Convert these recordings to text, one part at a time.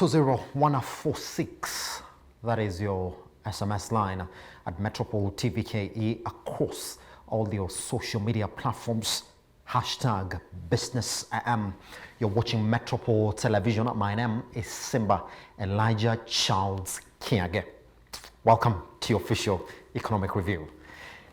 20146. That is your SMS line at Metropol TVKE across all your social media platforms. Hashtag Business AM. You're watching Metropol Television. My name is Simba Elijah Charles Kiage. Welcome to your official economic review.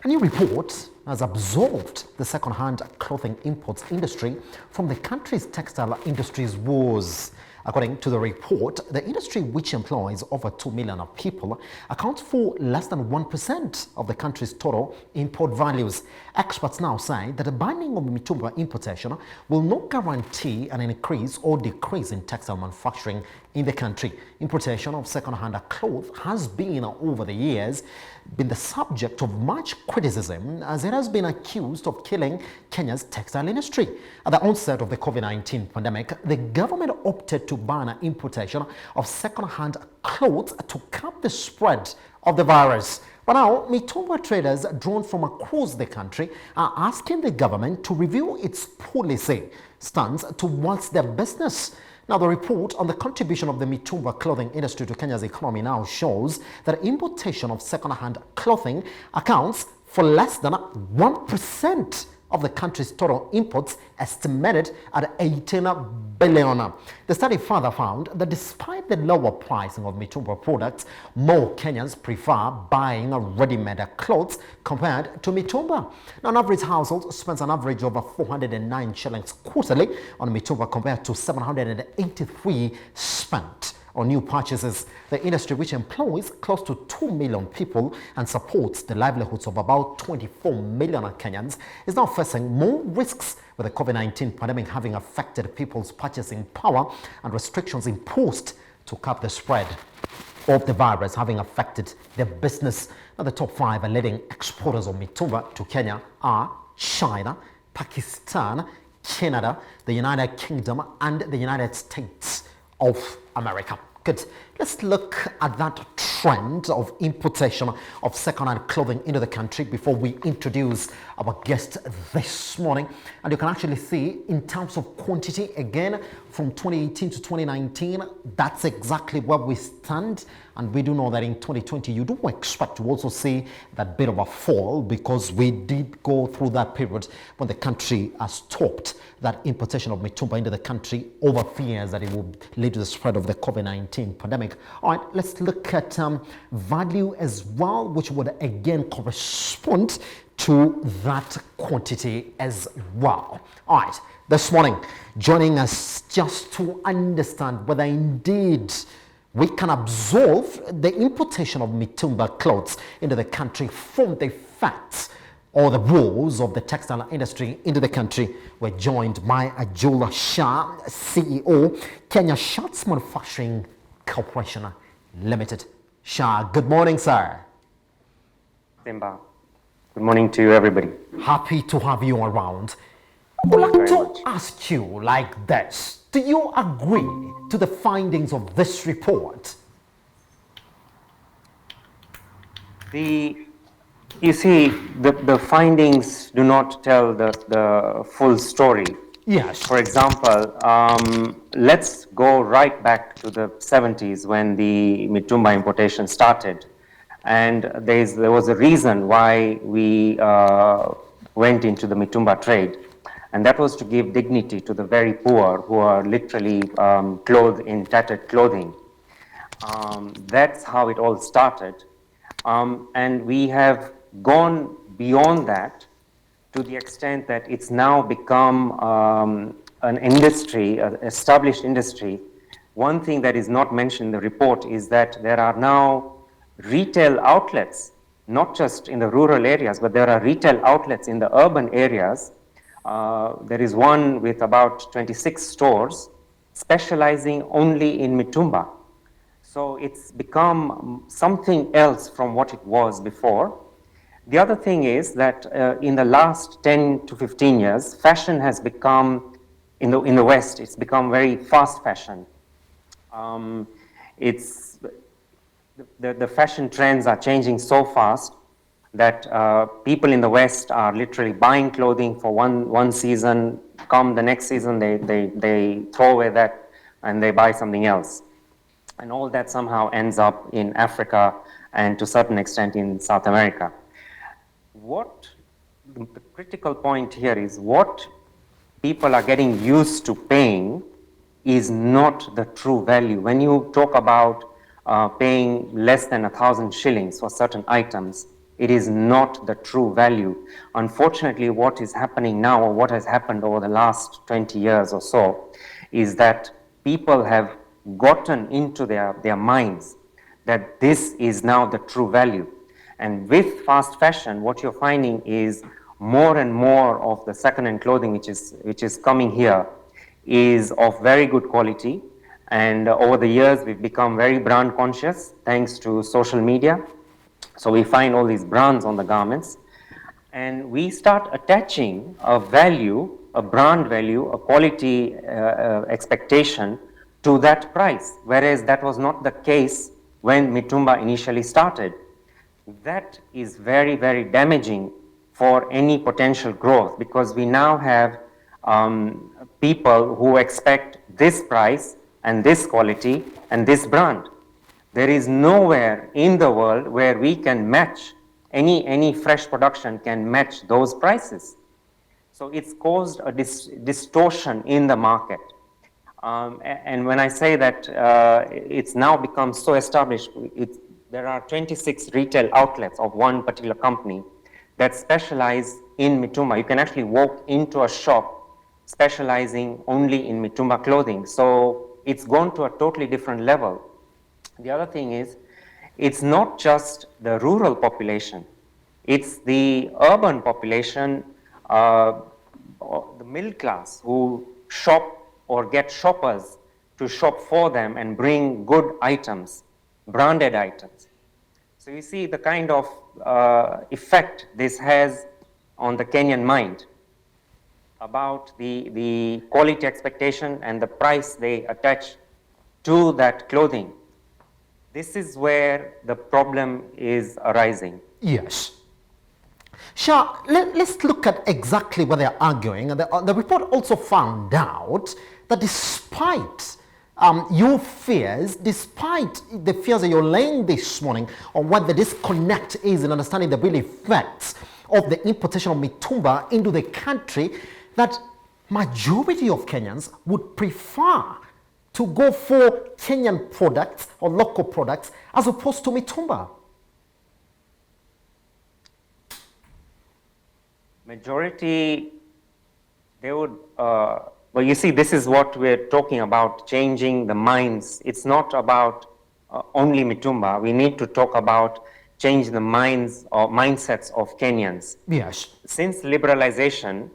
A new report has absolved the second-hand clothing imports industry from the country's textile industry's woes. According to the report, the industry, which employs over 2 million people, accounts for less than 1% of the country's total import values. Experts now say that the banning of mitumba importation will not guarantee an increase or decrease in textile manufacturing in the country. Importation of second-hand clothes has been, over the years, been the subject of much criticism, as it has been accused of killing Kenya's textile industry. At the onset of the COVID-19 pandemic, the government opted to ban importation of second-hand clothes to cap the spread of the virus. But now, mitumba traders drawn from across the country are asking the government to review its policy stance towards their business. Now, the report on the contribution of the mitumba clothing industry to Kenya's economy now shows that importation of second-hand clothing accounts for less than 1% of the country's total imports, estimated at 18 billion. The study further found that despite the lower pricing of mitumba products, more Kenyans prefer buying ready-made clothes compared to mitumba. Now, an average household spends an average of 409 shillings quarterly on mitumba compared to 783 spent on new purchases. The industry, which employs close to 2 million people and supports the livelihoods of about 24 million Kenyans, is now facing more risks, with the COVID-19 pandemic having affected people's purchasing power and restrictions imposed to curb the spread of the virus having affected their business. Now, the top 5 leading exporters of mitumba to Kenya are China, Pakistan, Canada, the United Kingdom, and the United States of America. Good. Let's look at that trend of importation of second-hand clothing into the country before we introduce our guest this morning. And you can actually see, in terms of quantity, again, from 2018 to 2019, that's exactly where we stand. And we do know that in 2020, you do expect to also see that bit of a fall, because we did go through that period when the country has stopped that importation of mitumba into the country over fears that it would lead to the spread of the COVID-19 pandemic. All right, let's look at value as well, which would again correspond to that quantity as well. All right, this morning, joining us just to understand whether indeed we can absolve the importation of mitumba clothes into the country from the facts or the rules of the textile industry into the country. We're joined by Ajula Shah, CEO, Kenya Shirts Manufacturing Corporation Limited. Shah, good morning, sir. Simba, good morning to you, everybody. Happy to have you around. I would like to ask you like this. Do you agree to the findings of this report? You see, the findings do not tell the full story. Yes. For example, let's go right back to the 70s when the mitumba importation started. And there was a reason why we went into the mitumba trade. And that was to give dignity to the very poor who are literally clothed in tattered clothing. That's how it all started. And we have gone beyond that to the extent that it's now become an industry, an established industry. One thing that is not mentioned in the report is that there are now retail outlets, not just in the rural areas, but there are retail outlets in the urban areas. There is one with about 26 stores specializing only in mitumba. So it's become something else from what it was before. The other thing is that in the last 10 to 15 years, fashion has become, in the West, it's become very fast fashion. The fashion trends are changing so fast that people in the West are literally buying clothing for one season. Come the next season, they throw away that and they buy something else. And all that somehow ends up in Africa and to a certain extent in South America. What the critical point here is what people are getting used to paying is not the true value. When you talk about paying less than 1,000 shillings for certain items, it is not the true value. Unfortunately, what is happening now, or what has happened over the last 20 years or so, is that people have gotten into their minds that this is now the true value. And with fast fashion, what you're finding is more and more of the second-hand clothing which is coming here is of very good quality. And over the years, we've become very brand conscious thanks to social media. So we find all these brands on the garments, and we start attaching a value, a brand value, a quality expectation to that price, whereas that was not the case when Mitumba initially started. That is very, very damaging for any potential growth, because we now have people who expect this price and this quality and this brand. There is nowhere in the world where we can match, any fresh production can match those prices. So it's caused a distortion in the market. And when I say that it's now become so established, there are 26 retail outlets of one particular company that specialize in Mitumba. You can actually walk into a shop specializing only in Mitumba clothing. So it's gone to a totally different level. The other thing is, it's not just the rural population, it's the urban population, the middle class who shop or get shoppers to shop for them and bring good items, branded items. So you see the kind of effect this has on the Kenyan mind about the quality expectation and the price they attach to that clothing. This is where the problem is arising. Yes. Shah, let's look at exactly what they're arguing. And the report also found out that despite your fears, despite the fears that you're laying this morning on what the disconnect is in understanding the real effects of the importation of mitumba into the country, that majority of Kenyans would prefer to go for Kenyan products or local products as opposed to mitumba. Majority, they would, well, you see, this is what we're talking about, changing the minds. It's not about only mitumba. We need to talk about changing the minds or mindsets of Kenyans. Yes. Since liberalization,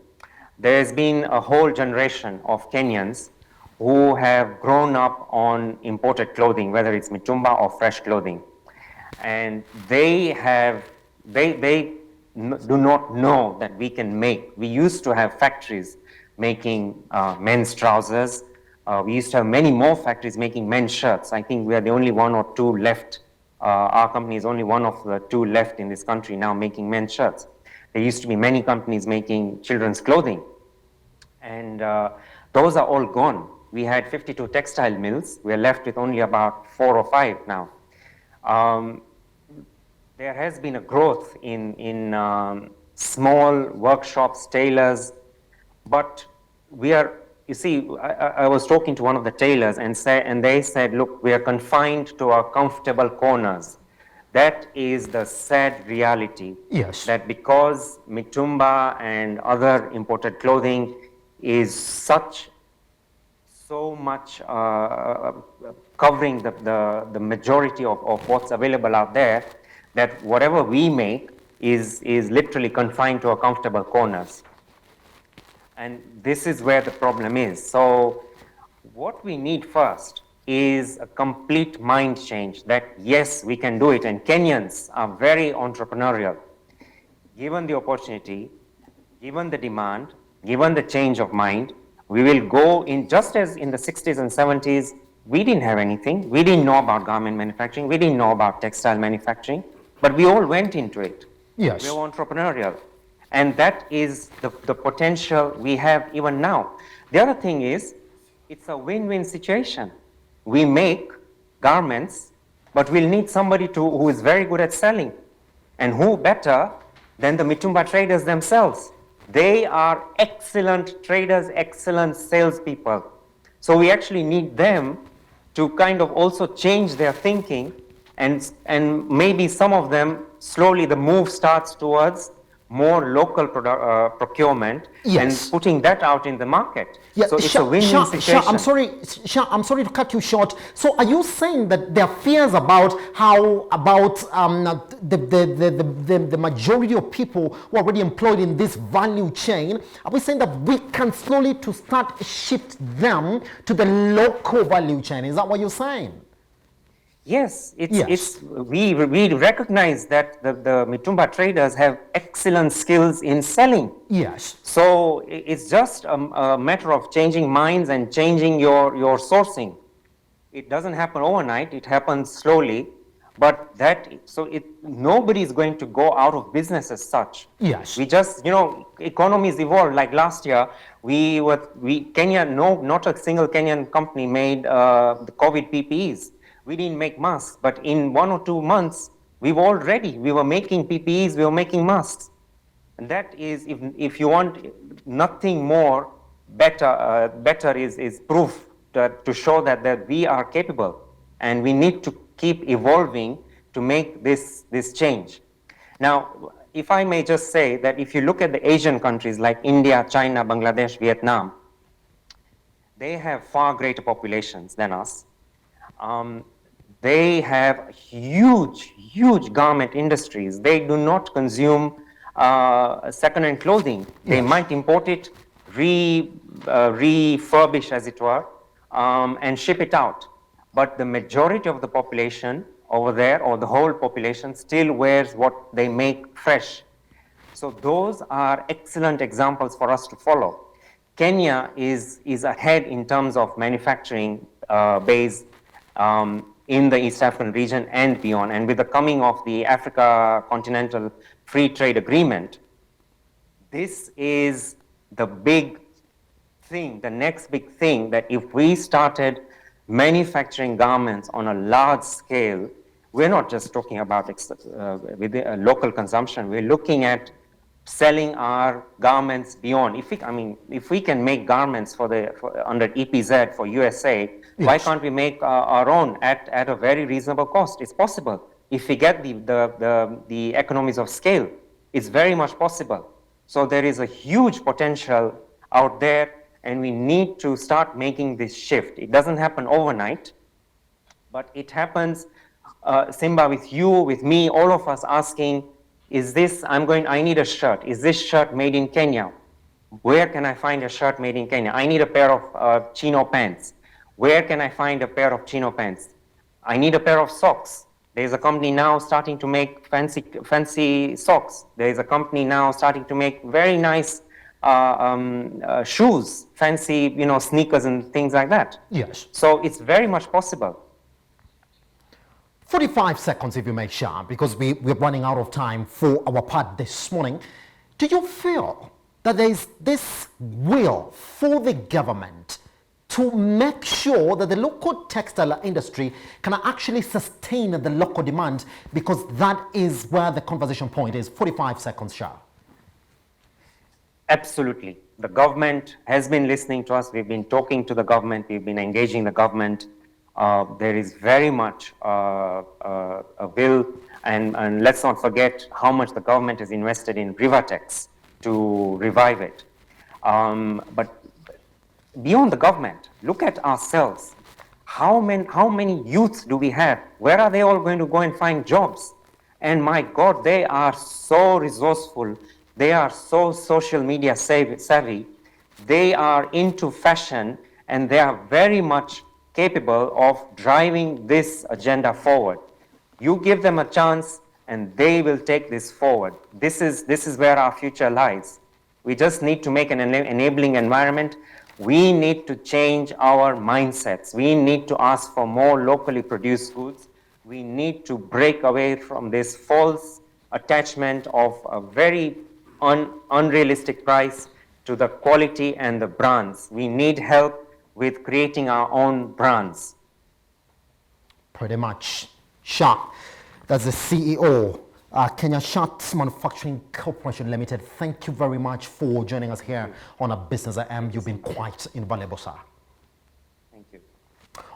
there's been a whole generation of Kenyans who have grown up on imported clothing, whether it's mitumba or fresh clothing. And they do not know that we can make. We used to have factories making men's trousers. We used to have many more factories making men's shirts. I think we are the only one or two left. Our company is only one of the two left in this country now making men's shirts. There used to be many companies making children's clothing. And those are all gone. We had 52 textile mills. We're left with only about 4 or 5 now. There has been a growth in small workshops, tailors, but we are, you see, I was talking to one of the tailors and they said, look, we are confined to our comfortable corners. That is the sad reality. Yes. That because mitumba and other imported clothing is so much covering the majority of what's available out there, that whatever we make is literally confined to our comfortable corners. And this is where the problem is. So what we need first is a complete mind change that yes, we can do it. And Kenyans are very entrepreneurial. Given the opportunity, given the demand, given the change of mind, we will go in, just as in the 60s and 70s, we didn't have anything. We didn't know about garment manufacturing. We didn't know about textile manufacturing, but we all went into it. Yes. We were entrepreneurial. And that is the potential we have even now. The other thing is, it's a win-win situation. We make, garments, but we'll need somebody who is very good at selling. And who better than the Mitumba traders themselves? They are excellent traders, excellent salespeople. So we actually need them to kind of also change their thinking, and maybe some of them, slowly the move starts towards more local procurement, Yes. and putting that out in the market. Yeah, So it's a win-win situation. I'm sorry to cut you short. So are you saying that there are fears about how the majority of people who are already employed in this value chain? Are we saying that we can slowly to start shift them to the local value chain? Is that what you're saying? Yes, we recognize that the Mitumba traders have excellent skills in selling. Yes. So it's just a matter of changing minds and changing your sourcing. It doesn't happen overnight, it happens slowly, but nobody is going to go out of business as such. Yes. We just, economies evolve. Like last year, Kenya, not a single Kenyan company made the COVID PPEs. We didn't make masks, but in 1 or 2 months, we were making PPEs, we were making masks. And that is, if you want nothing more, better is proof to show that we are capable, and we need to keep evolving to make this change. Now, if I may just say that if you look at the Asian countries like India, China, Bangladesh, Vietnam, they have far greater populations than us. They have huge garment industries. They do not consume second-hand clothing. They might import it, refurbish, as it were, and ship it out. But the majority of the population over there, or the whole population, still wears what they make fresh. So those are excellent examples for us to follow. Kenya is ahead in terms of manufacturing base in the East African region and beyond. And with the coming of the Africa Continental Free Trade Agreement, this is the big thing, the next big thing, that if we started manufacturing garments on a large scale, we're not just talking about local consumption, we're looking at selling our garments beyond. If we can make garments under EPZ for USA, why can't we make our own at a very reasonable cost? It's possible. If we get the economies of scale, it's very much possible. So there is a huge potential out there, and we need to start making this shift. It doesn't happen overnight, but it happens, Simba, with you, with me, all of us asking, I need a shirt. Is this shirt made in Kenya? Where can I find a shirt made in Kenya? I need a pair of chino pants. Where can I find a pair of chino pants? I need a pair of socks. There's a company now starting to make fancy socks. There's a company now starting to make very nice shoes, fancy, sneakers and things like that. Yes. So it's very much possible. 45 seconds, if you may, Shah, because we're running out of time for our part this morning. Do you feel that there is this will for the government to make sure that the local textile industry can actually sustain the local demand? Because that is where the conversation point is. 45 seconds, Shah. Absolutely. The government has been listening to us. We've been talking to the government. We've been engaging the government. There is very much a will, and let's not forget how much the government has invested in Rivertex to revive it. But beyond the government, look at ourselves. How many youths do we have? Where are they all going to go and find jobs? And my God, they are so resourceful. They are so social media savvy. They are into fashion, and they are very much capable of driving this agenda forward. You give them a chance, and they will take this forward. This is where our future lies. We just need to make an enabling environment. We need to change our mindsets. We need to ask for more locally produced goods. We need to break away from this false attachment of a very unrealistic price to the quality and the brands. We need help with creating our own brands. pretty much. Shah, that's the CEO, Kenya Shut Manufacturing Corporation Limited. Thank you very much for joining us here on A Business AM. You've been quite invaluable, sir. Thank you.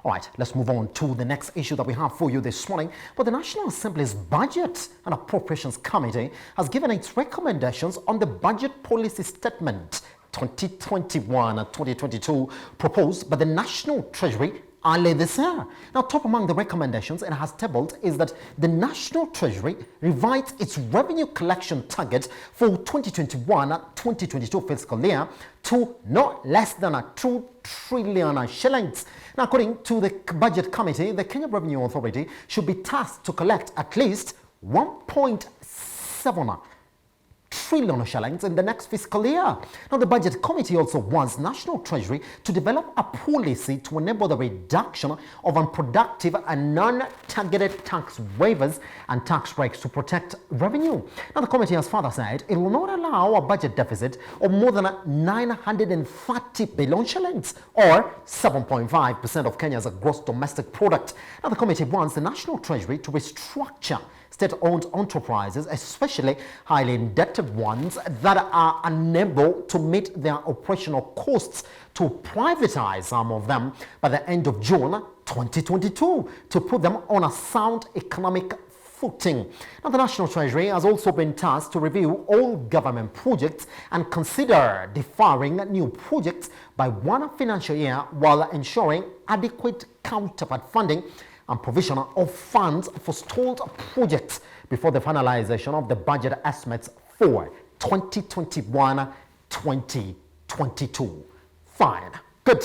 All right, let's move on to the next issue that we have for you this morning. But the National Assembly's Budget and Appropriations Committee has given its recommendations on the Budget Policy Statement 2021-2022 proposed by the National Treasury early this year. Now, top among the recommendations it has tabled is that the National Treasury revise its revenue collection target for 2021-2022 fiscal year to no less than 2 trillion shillings. Now, according to the Budget Committee, the Kenya Revenue Authority should be tasked to collect at least 1.7 trillion shillings in the next fiscal year. Now, the Budget Committee also wants National Treasury to develop a policy to enable the reduction of unproductive and non-targeted tax waivers and tax breaks to protect revenue. Now, the committee has further said it will not allow a budget deficit of more than 930 billion shillings, or 7.5% of Kenya's gross domestic product. Now, the committee wants the National Treasury to restructure state-owned enterprises, especially highly indebted ones that are unable to meet their operational costs, to privatize some of them by the end of June 2022 to put them on a sound economic footing. Now, the National Treasury has also been tasked to review all government projects and consider deferring new projects by one financial year while ensuring adequate counterpart funding and provision of funds for stalled projects before the finalization of the budget estimates for 2021-2022. Fine. Good.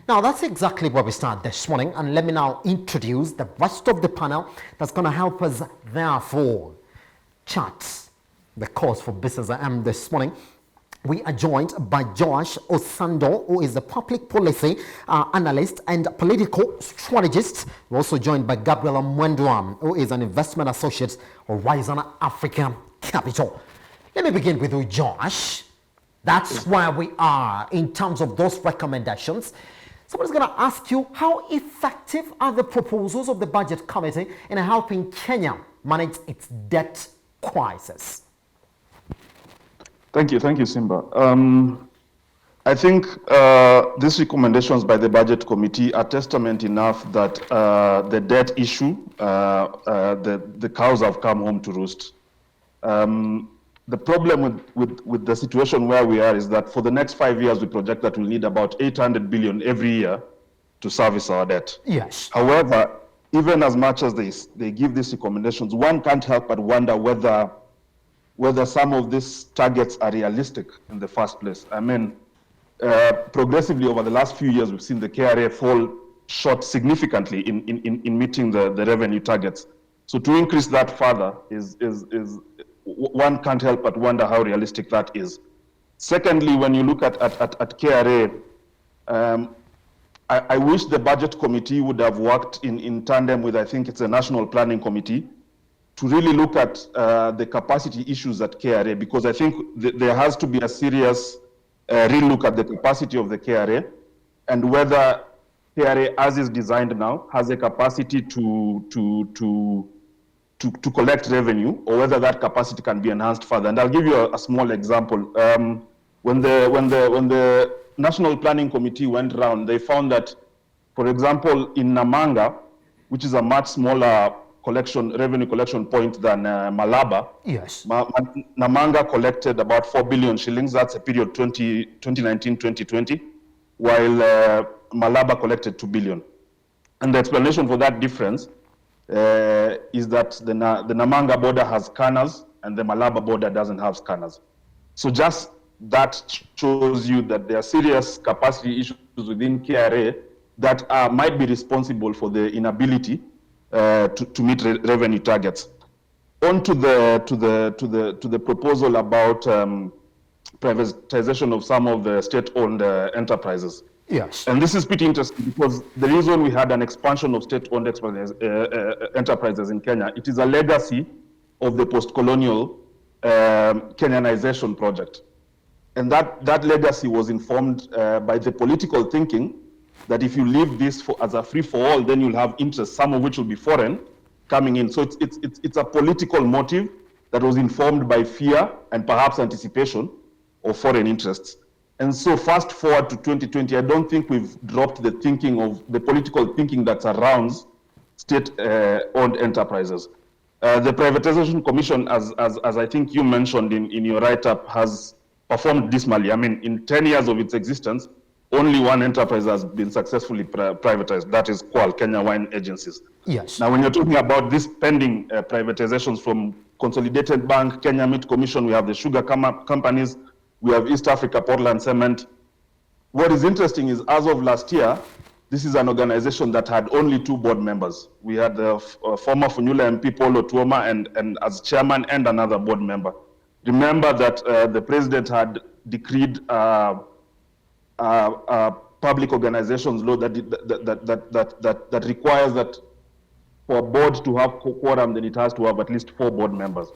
Now, that's exactly where we start this morning, and let me now introduce the rest of the panel that's going to help us, therefore, chart the course for Business AM this morning. We are joined by Josh Osando, who is a public policy analyst and political strategist. We're also joined by Gabriela Mwendwa, who is an investment associate of Horizon Africa Capital. Let me begin with you, Josh. That's where we are in terms of those recommendations. Somebody's going to ask you, how effective are the proposals of the Budget Committee in helping Kenya manage its debt crisis? Thank you, Simba. I think these recommendations by the Budget Committee are testament enough that the debt issue, the cows have come home to roost. The problem with the situation where we are is that for the next 5 years, we project that we'll need about 800 billion every year to service our debt. Yes. However, even as much as they give these recommendations, one can't help but wonder whether some of these targets are realistic in the first place. I mean, progressively over the last few years, we've seen the KRA fall short significantly in meeting the revenue targets. So to increase that further is one can't help but wonder how realistic that is. Secondly, when you look at KRA, I wish the Budget Committee would have worked in tandem with, I think it's a National Planning Committee, to really look at the capacity issues at KRA, because I think there has to be a serious relook at the capacity of the KRA and whether KRA, as is designed now, has a capacity to collect revenue, or whether that capacity can be enhanced further. And I'll give you a small example. When the National Planning Committee went around, they found that, for example, in Namanga, which is a much smaller revenue collection point than Malaba. Yes. Namanga collected about 4 billion shillings. That's a period 2019-2020, while Malaba collected 2 billion. And the explanation for that difference is that the Namanga border has scanners and the Malaba border doesn't have scanners. So just that shows you that there are serious capacity issues within KRA that might be responsible for the inability to meet revenue targets. On to the proposal about privatization of some of the state-owned enterprises. Yes. And this is pretty interesting because the reason we had an expansion of state-owned enterprises in Kenya, it is a legacy of the post-colonial Kenyanization project. And that legacy was informed by the political thinking that if you leave this as a free-for-all, then you'll have interest, some of which will be foreign, coming in. So it's a political motive that was informed by fear and perhaps anticipation of foreign interests. And so fast forward to 2020, I don't think we've dropped the thinking of the political thinking that surrounds state-owned enterprises. The Privatization Commission, as I think you mentioned in your write-up, has performed dismally. I mean, in 10 years of its existence, only one enterprise has been successfully privatized. That is Kwal, Kenya Wine Agencies. Yes. Now, when you're talking about these pending privatizations from Consolidated Bank, Kenya Meat Commission, we have the sugar companies, we have East Africa Portland Cement. What is interesting is, as of last year, this is an organization that had only 2 board members. We had the former Funyula MP Paul Otuoma and as chairman and another board member. Remember that the president had decreed public organizations law that requires that for a board to have quorum, then it has to have at least 4 board members.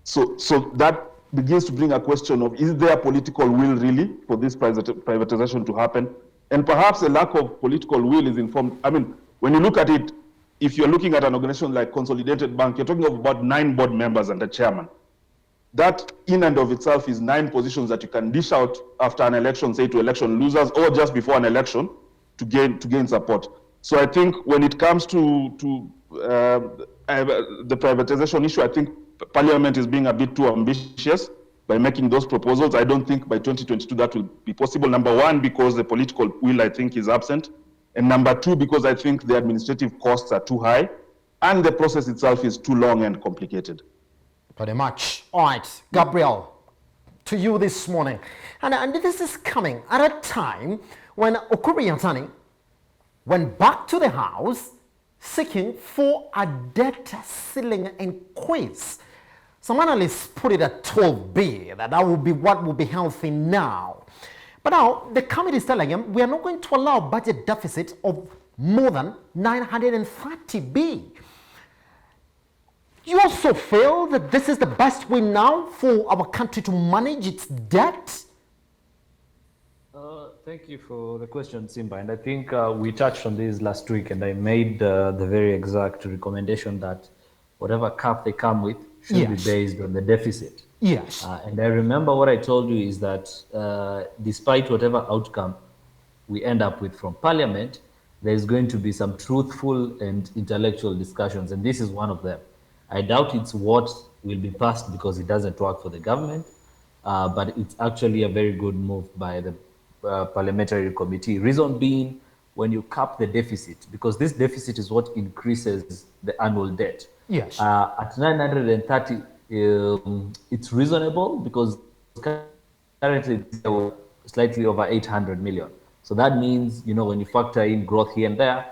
So that begins to bring a question of, is there political will really for this privatization to happen? And perhaps a lack of political will is informed. I mean, when you look at it, if you're looking at an organization like Consolidated Bank, you're talking of about 9 board members and a chairman. That in and of itself is 9 positions that you can dish out after an election, say to election losers, or just before an election to gain support. So I think when it comes to the privatization issue, I think Parliament is being a bit too ambitious by making those proposals. I don't think by 2022 that will be possible. Number one, because the political will, I think, is absent. And number 2, because I think the administrative costs are too high and the process itself is too long and complicated. Very much. All right, Gabriel, to you this morning. And this is coming at a time when Okuri Yatani went back to the House seeking for a debt ceiling increase. Some analysts put it at 12B, that will be what will be healthy now. But now, the committee is telling him, we are not going to allow budget deficit of more than 930B. You also feel that this is the best way now for our country to manage its debt? Thank you for the question, Simba. And I think we touched on this last week, and I made the very exact recommendation that whatever cap they come with should be based on the deficit. Yes. And I remember what I told you is that despite whatever outcome we end up with from Parliament, there is going to be some truthful and intellectual discussions, and this is one of them. I doubt it's what will be passed because it doesn't work for the government, but it's actually a very good move by the parliamentary committee. Reason being, when you cap the deficit, because this deficit is what increases the annual debt. Yes. At 930, it's reasonable because currently it's slightly over 800 million. So that means, you know, when you factor in growth here and there,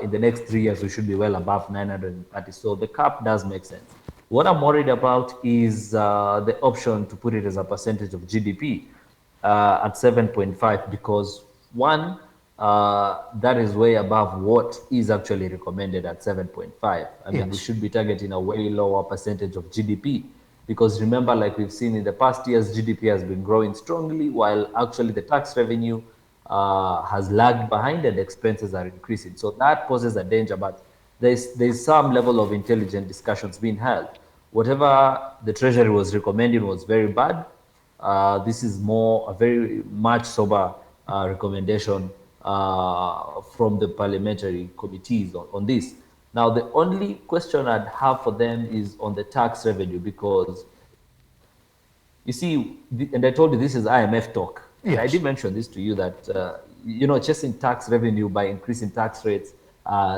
in the next 3 years, we should be well above 930. So the cap does make sense. What I'm worried about is the option to put it as a percentage of GDP at 7.5, because one, that is way above what is actually recommended at 7.5. I mean, we should be targeting a way lower percentage of GDP, because remember, like we've seen in the past years, GDP has been growing strongly, while actually the tax revenue has lagged behind and expenses are increasing. So that poses a danger, but there's some level of intelligent discussions being held. Whatever the Treasury was recommending was very bad. This is more a very much sober recommendation from the parliamentary committees on this. Now, the only question I'd have for them is on the tax revenue, because you see, and I told you this is IMF talk. Yes. I did mention this to you that, you know, chasing tax revenue by increasing tax rates,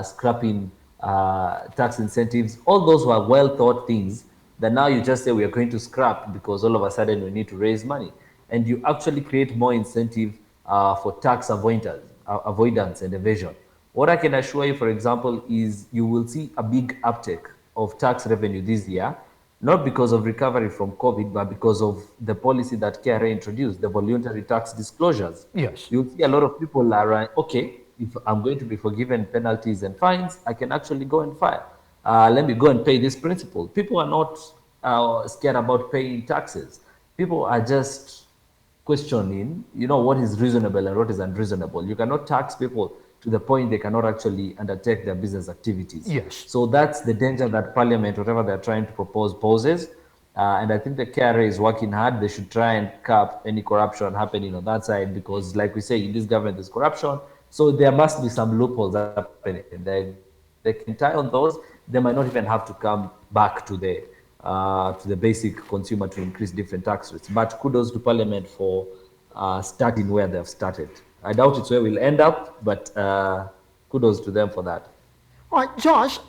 scrapping tax incentives, all those were well thought things that now you just say we are going to scrap because all of a sudden we need to raise money. And you actually create more incentive for tax avoidance and evasion. What I can assure you, for example, is you will see a big uptake of tax revenue this year, not because of recovery from COVID, but because of the policy that KRA introduced, the voluntary tax disclosures. Yes. You'll see a lot of people are, okay, if I'm going to be forgiven penalties and fines, I can actually go and file. Let me go and pay this principal. People are not scared about paying taxes. People are just questioning, what is reasonable and what is unreasonable. You cannot tax people to the point they cannot actually undertake their business activities. Yes. So that's the danger that Parliament, whatever they're trying to propose, poses. And I think the KRA is working hard. They should try and cap any corruption happening on that side, because, like we say, in this government, there's corruption. So there must be some loopholes happening. They can tie on those. They might not even have to come back to the basic consumer to increase different tax rates. But kudos to Parliament for starting where they've started. I doubt it's where we'll end up, but kudos to them for that. All right, Josh,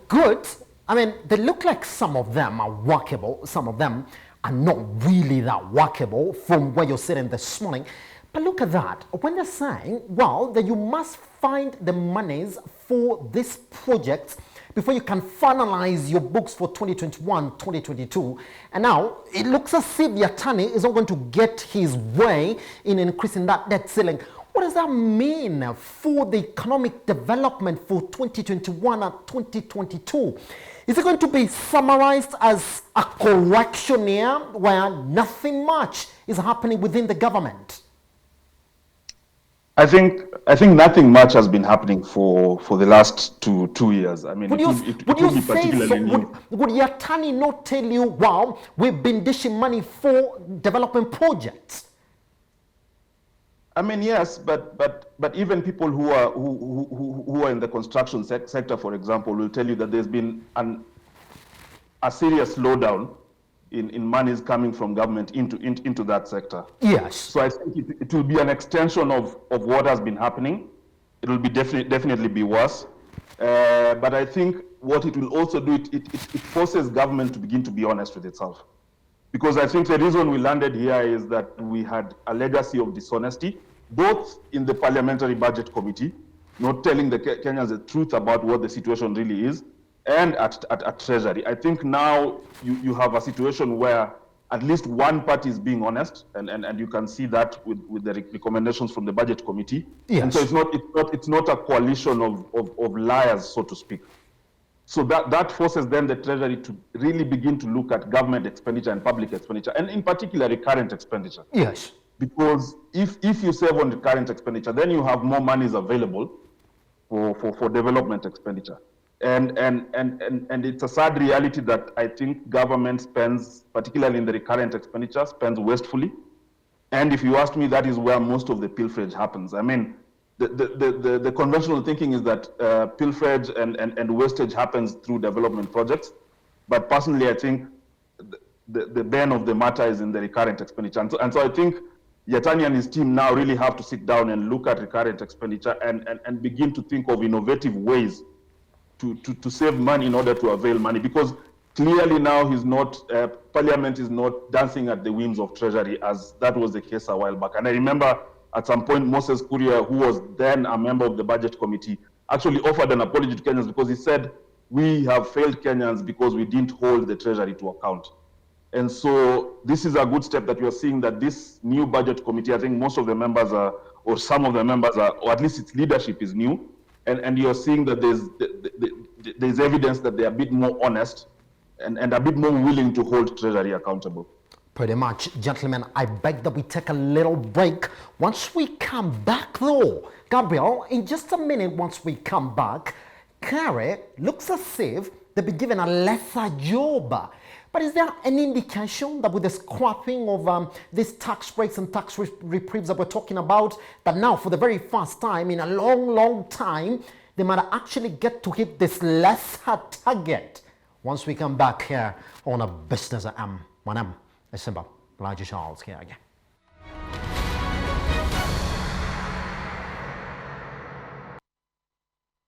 good. I mean, they look like some of them are workable. Some of them are not really that workable from where you're sitting this morning. But look at that. When they're saying, well, that you must find the monies for this project before you can finalize your books for 2021, 2022. And now it looks as if the attorney is not going to get his way in increasing that debt ceiling. What does that mean for the economic development for 2021 and 2022? Is it going to be summarized as a correction year where nothing much is happening within the government? I think nothing much has been happening for the last two years. I mean, would it would be particularly new. Would the attorney not tell you, wow, we've been dishing money for development projects? I mean, yes, but even people who are in the construction sector, for example, will tell you that there's been a serious slowdown in monies coming from government into that sector. Yes. So I think it will be an extension of what has been happening. It will be definitely be worse. But I think what it will also do, it forces government to begin to be honest with itself. Because I think the reason we landed here is that we had a legacy of dishonesty, both in the Parliamentary Budget Committee, not telling the Kenyans the truth about what the situation really is, and at Treasury. I think now you have a situation where at least one party is being honest, and you can see that with the recommendations from the Budget Committee. Yes. And so it's not a coalition of liars, so to speak. So that forces then the Treasury to really begin to look at government expenditure and public expenditure, and in particular recurrent expenditure. Yes. Because if you save on recurrent expenditure, then you have more monies available for development expenditure. And it's a sad reality that I think government spends, particularly in the recurrent expenditure, spends wastefully. And if you ask me, that is where most of the pilferage happens. I mean, the conventional thinking is that pilferage and wastage happens through development projects. But personally, I think the bane of the matter is in the recurrent expenditure. And so I think Yatani and his team now really have to sit down and look at recurrent expenditure and begin to think of innovative ways to save money in order to avail money. Because clearly now Parliament is not dancing at the whims of Treasury, as that was the case a while back. And I remember at some point, Moses Kuria, who was then a member of the Budget Committee, actually offered an apology to Kenyans because he said, we have failed Kenyans because we didn't hold the Treasury to account. And so this is a good step that we are seeing, that this new Budget Committee, I think most of the members are, or some of the members are, or at least its leadership is new. And you're seeing that there's evidence that they're a bit more honest and a bit more willing to hold Treasury accountable. Pretty much. Gentlemen, I beg that we take a little break. Once we come back though, Gabriel, in just a minute, once we come back, Kare looks as if they've been given a lesser job. But is there any indication that with the scrapping of these tax breaks and tax reprieves that we're talking about, that now for the very first time in a long time, they might actually get to hit this lesser target once we come back here on a business. My name is Simba Elijah Charles here again.